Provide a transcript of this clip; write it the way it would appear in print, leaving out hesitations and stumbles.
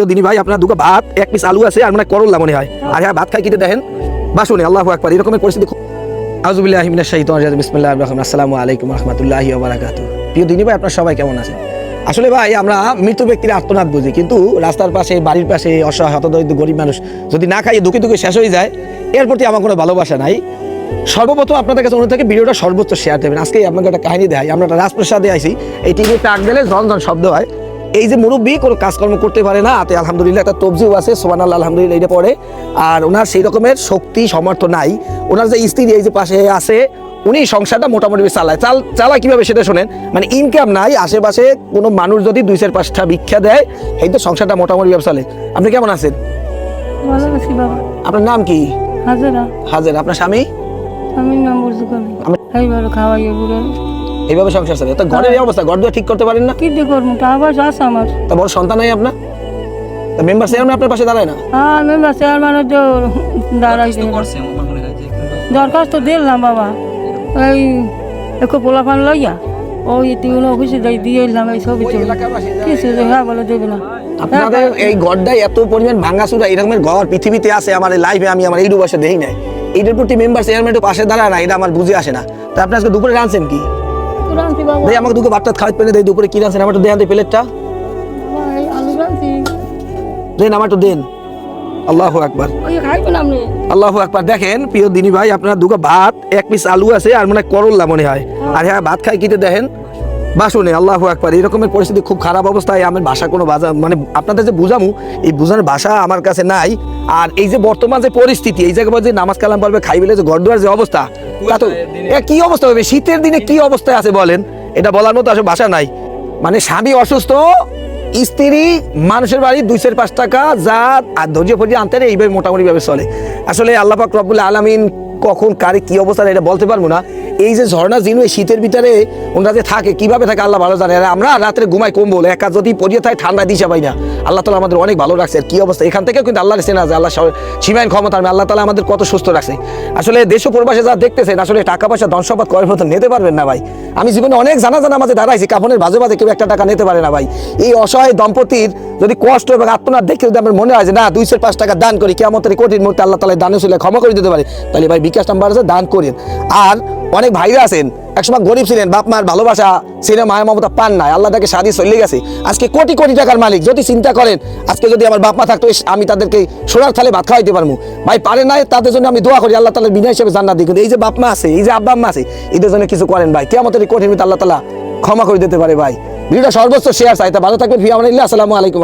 দিনী ভাই আপনার দুটো ভাত এক পিস আলু আছে আর মানে করল্লা মনে হয় আর হ্যাঁ ভাত খাই কিতে দেখেন বাসনে আল্লাহু আকবার এরকমের পরিস্থিতি। আউযুবিল্লাহি মিনাশ শাইতানির রাজিম বিসমিল্লাহির রহমানির রহিম আসসালামু আলাইকুম ওয়া রাহমাতুল্লাহি ওয়া বারাকাতুহু। প্রিয় দিনী ভাই আপনারা সবাই কেমন আছেন? আসলে ভাই আমরা মৃত ব্যক্তির আর্তনাদ বুঝি, কিন্তু রাস্তার পাশে বাড়ির পাশে অসহায় হতদরিদ্র গরিব মানুষ যদি না খাইয়ে দুঃখে দুঃখে শেষ হয়ে যায়, এর প্রতি আমার কোনো ভালোবাসা নাই। সর্বপ্রথম আপনাদের কাছে অনুরোধ থাকে ভিডিওটা সর্বোচ্চ শেয়ার দেবেন। আজকে আপনাকে একটা কাহিনী দেখাই। আমরা একটা রাজপ্রাসাদে আইছি, এই টিভিতে টাক দিলে ঝনঝন শব্দ হয়। এই যে মুরব্বী কোনো কাজকর্ম করতে পারে না, হাতে আলহামদুলিল্লাহ একটা তবজিও আছে, সুবহানাল্লাহ আলহামদুলিল্লাহ এটা পড়ে, আর ওনার সেই রকমের শক্তি সামর্থ্য নাই। ওনার যে স্ত্রী এই যে পাশে আছে, উনি সংসারটা মোটামুটি চালায় কিভাবে সেটা শোনেন। মানে ইনকাম নাই, আশেপাশে কোনো মানুষ যদি 2-4-5টা ভিক্ষা দেয়, এই তো সংসারটা মোটামুটি ব্যবসা চলে। আপনি কেমন আছেন? ভালো আছি বাবা। আপনার নাম কি? হাজেরা। হাজেরা। আপনার স্বামী? স্বামীর নাম বুঝুকান। এইভাবে খাওয়াইয়ে বুড়ে এইভাবে সংসার চলে। তো ঘরের এই অবস্থা, ঘর দুয়ার ঠিক করতে পারেন না? কি দিয়ে করবো? টাকা পয়সা আছে আমার। তা বড় সন্তান নাই আপনার? তা মেম্বার চেয়ারম্যান আপনার পাশে দাঁড়ায় না? হ্যাঁ, মেম্বার চেয়ারম্যানের তো দাঁড়াইছে। দরখাস্ত দিলাম বাবা, এই একটু পোলাপান লইয়া ওই তিন অফিসে যাই দিয়ে এলাম এই ছবি কিছু হ্যাঁ বলে দেবে না। আপনাদের এই ঘরটাই এত পরিমাণ ভাঙাচুরা, এরকমের ঘর পৃথিবীতে আছে আমার এই লাইফে আমি আমার এই ডুবাসে দেখি নাই। এইটার প্রতি মেম্বার চেয়ারম্যানের পাশে দাঁড়ায় না, এটা আমার বুঝে আসে না। তা আপনি আজকে দুপুরে রাঁধছেন কি? ভাই আমাকে দুটো ভাতটা খাওয়াতে পেলে দেয়, দুপুরে কি রাঁধছেন আমার একটু দেন, প্লেটটা দেন, আমার একটু দেন। আল্লাহু আকবার, আল্লাহু আকবার। দেখেন প্রিয় দিনী ভাই, আপনার দুটো ভাত এক পিস আলু আছে আর মানে করল্লা মনে হয়, আর হ্যাঁ ভাত খাই কিতে দেখেন বাসনে। আল্লাহু আকবার। এরকমের পরিস্থিতি, খুব খারাপ অবস্থায়। আমার ভাষা কোনো ভাষা মানে আপনাদের যে বুঝামু, এই বুঝানোর ভাষা আমার কাছে নাই। আর এই যে বর্তমান যে পরিস্থিতি, এই জায়গায় যে নামাজ কালাম পারবে খাই বলে যে ঘর দুয়ার যে অবস্থা, তা তো কি অবস্থা হবে শীতের দিনে, কি অবস্থায় আছে বলেন, এটা বলার মতো আসলে ভাষা নাই। মানে স্বামী অসুস্থ, স্ত্রী মানুষের বাড়ি 2-5 টাকা যা আর ধৈর্য ফর্য আনতে নেই, এইভাবে মোটামুটি ভাবে চলে। আসলে আল্লাহ পাক রব্বুল আলামিন কখন কারে কি অবস্থা এটা বলতে পারবো না। এই যে ঝর্ণা জিনু এই শীতের ভিতরে ওনারা যে থাকে, কিভাবে থাকে আল্লাহ ভালো জানে। আর আমরা রাত্রে ঘুমাই কম্বল একা যদি পরিয়ে থাকে, ঠান্ডা দিশা পাই না। আল্লাহ তাআলা আমাদের অনেক ভালো রাখছে। আর কি অবস্থা এখান থেকে কিন্তু আল্লাহর চেনা আছে, আল্লাহ সীমাহীন ক্ষমতা। আল্লাহ তাআলা আমাদের কত সুস্থ রাখছে। আসলে দেশ ও প্রবাসে যা দেখতেছেন, আসলে টাকা পয়সা ধন সম্পদ করার মতো নিতে পারবেন না ভাই। আমি জীবনে অনেক জানা মাঝে দাঁড়াইছি, কাফনের বাজে বাজে কেউ একটা টাকা নিতে পারে না ভাই। এই অসহায় দম্পতির যদি কষ্ট এবং আত্মনাদ দেখে যদি আমার মনে হয় যে না 2-5 টাকা দান করি, কিয়ামতের কঠিন মুহূর্তে আল্লাহ তাআলা দানে চলে ক্ষমা করে দিতে পারে, তাহলে ভাই বিকাশ নাম্বার আছে, দান করেন। আর অনেক ভাইরা আছেন একসময় গরিব ছিলেন, বাপ মার ভালোবাসা ছিলেন, মায়ের মমতা পান নাই, আল্লাহ তাকে সাদি চলে গেছে, আজকে কোটি কোটি টাকার মালিক। যদি চিন্তা করেন আজকে যদি আমার বাপ মা থাকতো, আমি তাদেরকে সোনার থালে ভাত খাওয়াইতে পারবো। ভাই পারে নাই, তাদের জন্য আমি দোয়া করি আল্লাহ তাআলা বিনা হিসেবে জান্নাত দিক। এই যে বাপ মা আছে, এই যে আব্বা আম্মা আছে, এদের জন্য কিছু করেন ভাই, কিয়ামতের কঠিন মুহূর্তে আল্লাহ তাআলা ক্ষমা করে দিতে পারে ভাই। ভিডিওটা সর্বোচ্চ শেয়ার চাই। তা ভালো থাকবেন। আসসালামু আলাইকুম।